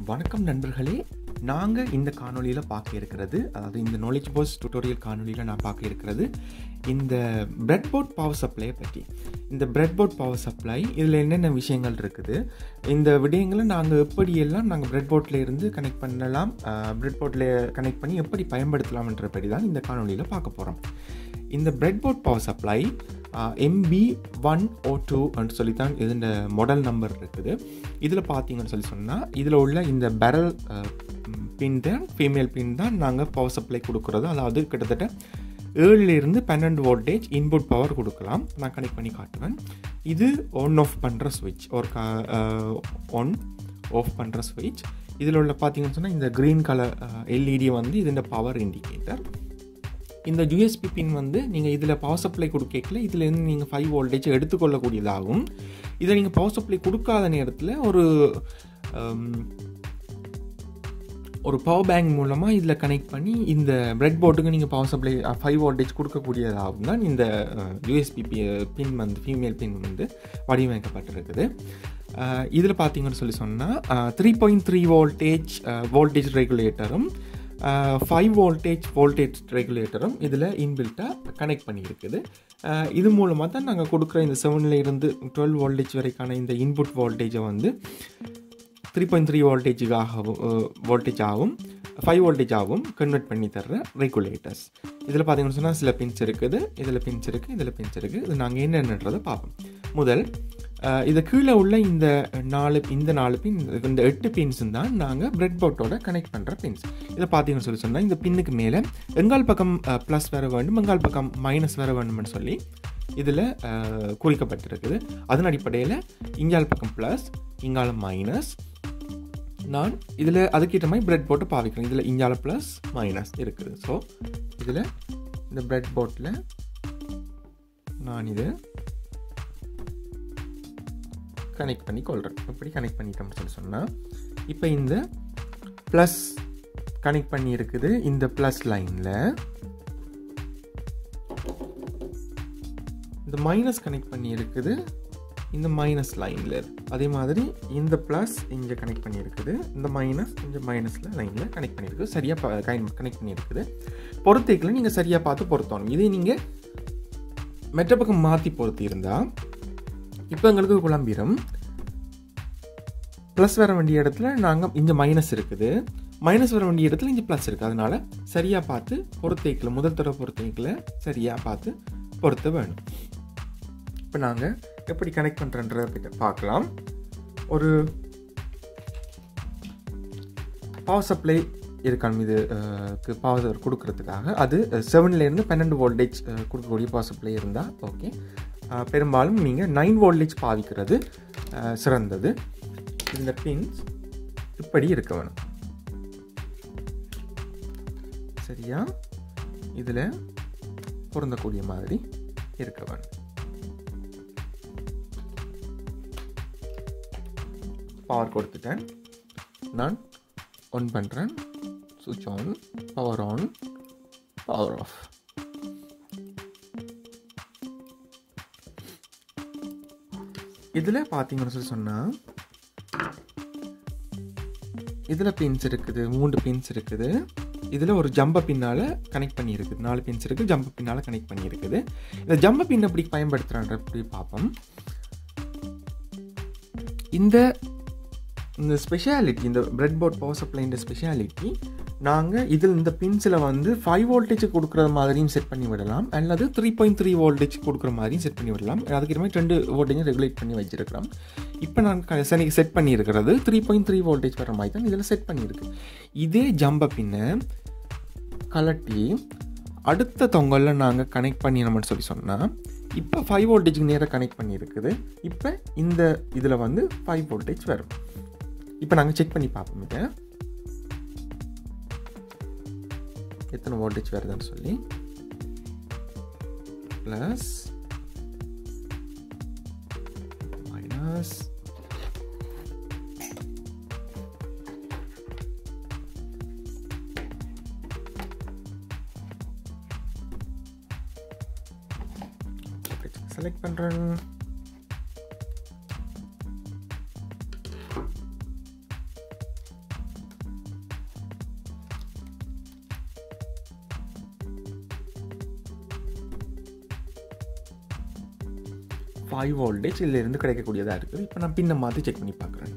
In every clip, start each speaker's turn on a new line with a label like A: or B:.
A: வணக்கம் நண்பர்களே, நாங்கள் இந்த காணொலியில் பார்க்க இருக்கிறது, அதாவது இந்த நாலேஜ் பாஸ் டியூட்டோரியல் காணொலியில் நான் பார்க்க இருக்கிறது இந்த பிரெட்போர்ட் பவர் சப்ளையை பற்றி. இந்த பிரெட்போர்ட் பவர் சப்ளை இதில் என்னென்ன விஷயங்கள் இருக்குது, இந்த விடயங்களை நாங்கள் எப்படியெல்லாம் நாங்கள் பிரெட்போர்டில் இருந்து கனெக்ட் பண்ணலாம், பிரெட்போர்டில் கனெக்ட் பண்ணி எப்படி பயன்படுத்தலாம்ன்ற படி தான் இந்த காணொலியில் பார்க்க போகிறோம். இந்த பிரெட்போர்ட் பவர் சப்ளை MB102 அப்படின்னு சொல்லித்தான் இதோட மாடல் நம்பர் இருக்குது. இதில் பார்த்தீங்கன்னு சொன்னால் இதில் உள்ள இந்த பேரல் பின் தான், ஃபீமேல் பின் தான் நாங்கள் பவர் சப்ளை கொடுக்குறது. அதாவது கிட்டத்தட்ட 7லிருந்து 12 வோல்டேஜ் இன்புட் பவர் கொடுக்கலாம். நான் கனெக்ட் பண்ணி காட்டுவேன். இது ஆன் ஆஃப் பண்ணுற ஸ்விட்ச், ஒரு ஆன் ஆஃப் பண்ணுற ஸ்விட்ச். இதில் உள்ள பார்த்தீங்கன்னு சொன்னால் இந்த க்ரீன் கலர் LED வந்து இதோட பவர் இண்டிகேட்டர். இந்த USB பின் வந்து நீங்கள் இதில் பவர் சப்ளை கொடுக்கல, இதிலேருந்து நீங்கள் 5 வோல்டேஜ் எடுத்துக்கொள்ளக்கூடியதாகும். இதை நீங்கள் பவர் சப்ளை கொடுக்காத நேரத்தில் ஒரு பவர் பேங்க் மூலமாக இதில் கனெக்ட் பண்ணி இந்த பிரெட் போர்டுக்கு நீங்கள் பவர் சப்ளை 5 வோல்டேஜ் கொடுக்கக்கூடியதாகும் தான் இந்த USB பின் வந்து, ஃபீமேல் பின் வந்து வடிவமைக்கப்பட்டிருக்குது. இதில் பார்த்தீங்கன்னு சொன்னால் 3.3 வோல்டேஜ் ரெகுலேட்டரும் 5 வோல்டேஜ் ரெகுலேட்டரும் இதில் இன்பில்ட்டாக கனெக்ட் பண்ணியிருக்குது. இது மூலமாக தான் நாங்கள் கொடுக்குற இந்த 7லிருந்து 12 வோல்டேஜ் வரைக்கான இந்த இன்புட் வோல்டேஜை வந்து 3.3 வோல்டேஜாகவும் 5 வோல்டேஜாகவும் கன்வெர்ட் பண்ணி தர்ற ரெகுலேட்டர்ஸ். இதில் பார்த்தீங்கன்னு சொன்னால் சில பின்ஸ் இருக்குது, இதில் பின்ஸ் இருக்குது. இது நாங்கள் என்னென்னன்றதை பார்ப்போம். முதல் இதை கீழே உள்ள இந்த 4 பின், இந்த 8 பின்ஸ் தான் நாங்கள் பிரெட் போர்ட்டோட கனெக்ட் பண்ணுற பின்ஸ். இதை பார்த்தீங்கன்னு சொன்னால் இந்த பின்னுக்கு மேலே எங்கால் பக்கம் ப்ளஸ் வர வேண்டும், எங்கால் பக்கம் மைனஸ் வர வேண்டும்னு சொல்லி இதில் குறிக்கப்பட்டிருக்குது. அதன் அடிப்படையில் இங்கால் பக்கம் ப்ளஸ், இங்கால மைனஸ். நான் இதில் அதுக்கிட்ட மாதிரி பிரெட் போர்ட்டை பாவிக்கிறேன். இதில் இங்கால ப்ளஸ் மைனஸ் இருக்குது. ஸோ இதில் இந்த பிரெட் போர்ட்டில் நான் இது கனெக்ட் பண்ணி கொள்கிறேன். எப்படி கனெக்ட் பண்ணிட்டோம்னு சொன்னால், இப்போ இந்த ப்ளஸ் கனெக்ட் பண்ணி இருக்குது. இந்த ப்ளஸ் லைனில் இந்த மைனஸ் கனெக்ட் பண்ணி இருக்குது, இந்த மைனஸ் லைனில். அதே மாதிரி இந்த ப்ளஸ் இங்கே கனெக்ட் பண்ணியிருக்குது, இந்த மைனஸ் இங்கே மைனஸில் லைனில் கனெக்ட் பண்ணியிருக்குது. சரியாக கனெக்ட் பண்ணியிருக்குது. பொறுத்தைக்கில் நீங்கள் சரியாக பார்த்து பொருத்தணும். இதே நீங்கள் மெட்ட பக்கம் மாற்றி பொருத்தி இருந்தால் இப்போ எங்களுக்கு குழம்பிடும். ப்ளஸ் வர வேண்டிய இடத்துல நாங்கள் இங்கே மைனஸ் இருக்குது, மைனஸ் வர வேண்டிய இடத்துல இங்கே ப்ளஸ் இருக்குது. அதனால் சரியாக பார்த்து பொறுத்தைக்கில், முதல் தடவை பொறுத்தைக்கில் சரியாக பார்த்து பொருத்த வேணும். இப்போ நாங்கள் எப்படி கனெக்ட் பண்ணுறன்றதை பார்க்கலாம். ஒரு பவர் சப்ளை இருக்கான இதுக்கு பவர் கொடுக்கறதுக்காக, அது 7லிருந்து 12 வோல்டேஜ் கொடுக்கக்கூடிய பவர் சப்ளை இருந்தால் ஓகே. பெரும்பாலும் நீங்கள் 9 வோல்டேஜ் பாவிக்கிறது சிறந்தது. இந்த பின்ஸ் இப்படி இருக்க வேணும். சரியா இதில் பொருந்தக்கூடிய மாதிரி இருக்க வேணும். பவர் கொடுத்துட்டேன். நான் ஆன் பண்ணுறேன். சுவிட்ச் on, power on, power off. இதில் பார்த்தீங்கன்னு சொன்னால் இதில் பின்ஸ் இருக்குது, 3 பின்ஸ் இருக்குது. இதில் ஒரு ஜம்ப பின்னால் கனெக்ட் பண்ணியிருக்குது, 4 பின்ஸ் இருக்குது, ஜம்ப பின்னால் கனெக்ட் பண்ணியிருக்குது. இந்த ஜம்ப பின் எப்படி பயன்படுத்துகிறான்ற எப்படி பார்ப்போம். இந்த ஸ்பெஷாலிட்டி, இந்த பிரெட் போர்ட் பவர் சப்ளைன்ற ஸ்பெஷாலிட்டி, நாங்கள் இதில் இந்த பின்ஸில் வந்து 5 வோல்டேஜ் கொடுக்குற மாதிரியும் செட் பண்ணி விடலாம், அல்லது 3.3 வோல்டேஜ் கொடுக்குற மாதிரியும் செட் பண்ணி விடலாம். அதுக்கு மாதிரி 2 வோல்டேஜும் ரெகுலேட் பண்ணி வச்சுருக்கிறோம். இப்போ நாங்கள் செட் பண்ணியிருக்கிறது 3.3 வோல்டேஜ் வர மாதிரி தான் இதில் செட் பண்ணியிருக்கு. இதே ஜம்ப பின்னை கலட்டி அடுத்த தொங்கலில் நாங்கள் கனெக்ட் பண்ணிடணும்னு சொன்னால், இப்போ 5 வோல்டேஜுக்கு நேராக கனெக்ட் பண்ணியிருக்குது. இப்போ இந்த இதில் வந்து 5 வோல்டேஜ் வரும். இப்போ நாங்கள் செக் பண்ணி பார்ப்போம் எத்தனை வோல்டேஜ் வருதுன்னு சொல்லி. ப்ளஸ் மைனஸ் செலக்ட் பண்ணுறேன். 5 வோல்டேஜ் இதிலிருந்து கிடைக்கக்கூடியதாக இருக்குது. இப்போ நான் பின்னை மாற்றி செக் பண்ணி பார்க்குறேன்.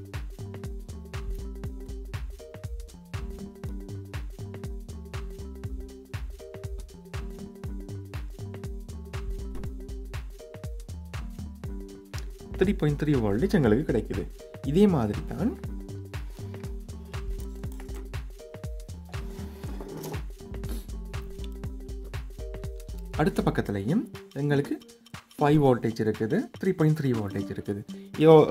A: .3 வோல்டேஜ் எங்களுக்கு கிடைக்குது. இதே மாதிரி தான் அடுத்த பக்கத்துலையும் எங்களுக்கு 5 வோல்டேஜ் இருக்குது, 3.3 வோல்டேஜ் இருக்குது.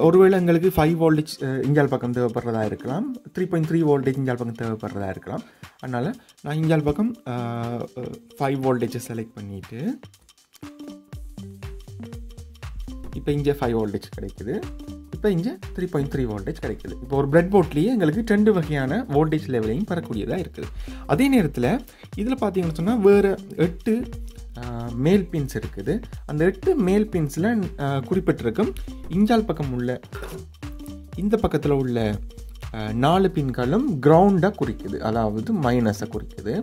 A: ஒருவேளை எங்களுக்கு 5 வோல்டேஜ் இஞ்சால் பக்கம் தேவைப்படுறதா இருக்கலாம், 3.3 வோல்டேஜ் இஞ்சால் பக்கம் தேவைப்படுறதா இருக்கலாம். அதனால் நான் இஞ்சால் பக்கம் 5 வோல்டேஜை செலக்ட் பண்ணிவிட்டு இப்போ இங்கே 5 வோல்டேஜ் கிடைக்குது, இப்போ இங்கே 3.3 வோல்டேஜ் கிடைக்குது. இப்போ ஒரு பிரெட் போர்ட்லேயே எங்களுக்கு 2 வகையான வோல்டேஜ் லெவலையும் பெறக்கூடியதாக இருக்குது. அதே நேரத்தில் இதில் பார்த்தீங்கன்னு சொன்னால் வேறு 8 மேல் பின்ஸ் இருக்குது. அந்த 8 மேல் பின்ஸில் குறிப்பிட்டிருக்கும் இஞ்சால் பக்கம் உள்ள இந்த பக்கத்தில் உள்ள 4 பின்களும் கிரவுண்டாக குறிக்குது, அதாவது மைனஸை குறிக்குது.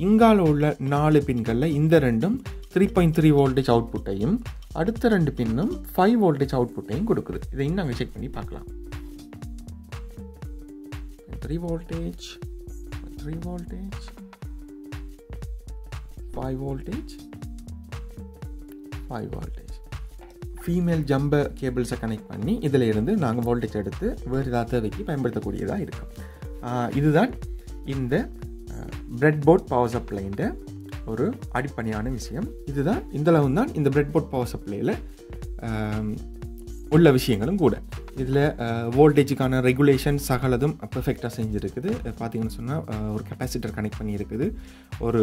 A: இங்கால உள்ள 4 பின்களில் இந்த ரெண்டும் 3.3 வோல்டேஜ் அவுட்புட்டையும் அடுத்த 2 பின்னும் 5 வோல்டேஜ் அவுட்புட்டையும் கொடுக்குது. இதையும் நாங்கள் செக் பண்ணி பார்க்கலாம். 3 voltage 3 voltage 5 voltage 5 voltage. Female jumper கேபிள்ஸை கனெக்ட் பண்ணி இதில் இருந்து நாங்கள் வோல்டேஜ் எடுத்து வேறு ஏதாவது தேவைக்கு பயன்படுத்தக்கூடியதாக இருக்கும். இதுதான் இந்த பிரெட்போர்ட் பவர் சப்ளைன்ற ஒரு அடிப்படையான விஷயம். இதுதான் இந்தளவு தான் இந்த பிரெட்போர்ட் பவர் சப்ளையில் உள்ள விஷயங்களும் கூட. இதில் வோல்டேஜுக்கான ரெகுலேஷன் சகலதும் பெர்ஃபெக்டாக செஞ்சுருக்குது. பார்த்தீங்கன்னு சொன்னால் ஒரு கெப்பாசிட்டர் கனெக்ட் பண்ணியிருக்குது, ஒரு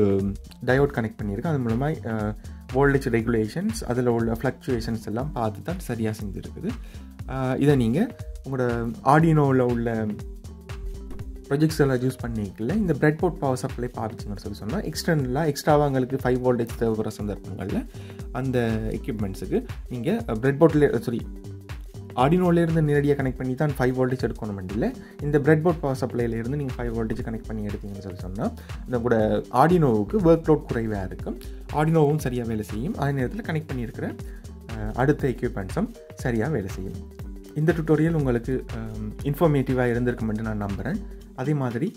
A: டயோட் கனெக்ட் பண்ணியிருக்கு. அது மூலமாக வோல்டேஜ் ரெகுலேஷன்ஸ் அதில் உள்ள ஃப்ளக்சுவேஷன்ஸ் எல்லாம் பார்த்து தான் சரியாக செஞ்சுருக்குது. இதை நீங்கள் உங்களோட ஆர்டினோவில் உள்ள ப்ரொஜெக்ட்ஸ் எல்லாம் யூஸ் பண்ணிக்கல இந்த பிரெட்போர்ட் பவர் சப்ளை பாவிச்சிங்கன்னு சொன்னால் எக்ஸ்ட்ராவாக எங்களுக்கு 5 வோல்டேஜ் தேவைப்படுற சந்தர்ப்பங்களில் அந்த எக்யூப்மெண்ட்ஸுக்கு நீங்கள் பிரெட்போர்ட்லேயே ஆர்டினோலேருந்து நேரடியாக கனெக்ட் பண்ணி தான் 5 வோல்டேஜ் எடுக்கணும் இல்லை, இந்த பிரெட்போர்ட் பவர் சப்ளைலேருந்து நீங்கள் 5 வோல்டேஜ் கனெக்ட் பண்ணி எடுத்தீங்கன்னு சொன்னால் இந்த கூட ஆர்டினோவுக்கு ஒர்க் லோட் குறைவாக இருக்கும், ஆர்டினோவும் சரியாக வேலை செய்யும், அதே நேரத்தில் கனெக்ட் பண்ணியிருக்கிற அடுத்த எக்யூப்மெண்ட்ஸும் சரியாக வேலை செய்யும். இந்த டுட்டோரியல் உங்களுக்கு இன்ஃபர்மேட்டிவாக இருந்திருக்கும் என்று நான் நம்புகிறேன். அதே மாதிரி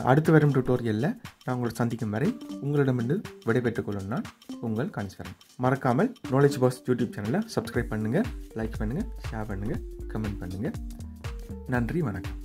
A: அடுத்து வரும் டுட்டோரியலில் நான் உங்களை சந்திக்கும் வரை உங்களிடமிருந்து விடைபெற்றுக் கொள்ளும் நான் உங்கள் கான்ஸ்வரன். மறக்காமல் நாலேஜ் பாக்ஸ் யூடியூப் சேனலை சப்ஸ்கிரைப் பண்ணுங்கள், லைக் பண்ணுங்கள், ஷேர் பண்ணுங்கள், கமெண்ட் பண்ணுங்கள். நன்றி, வணக்கம்.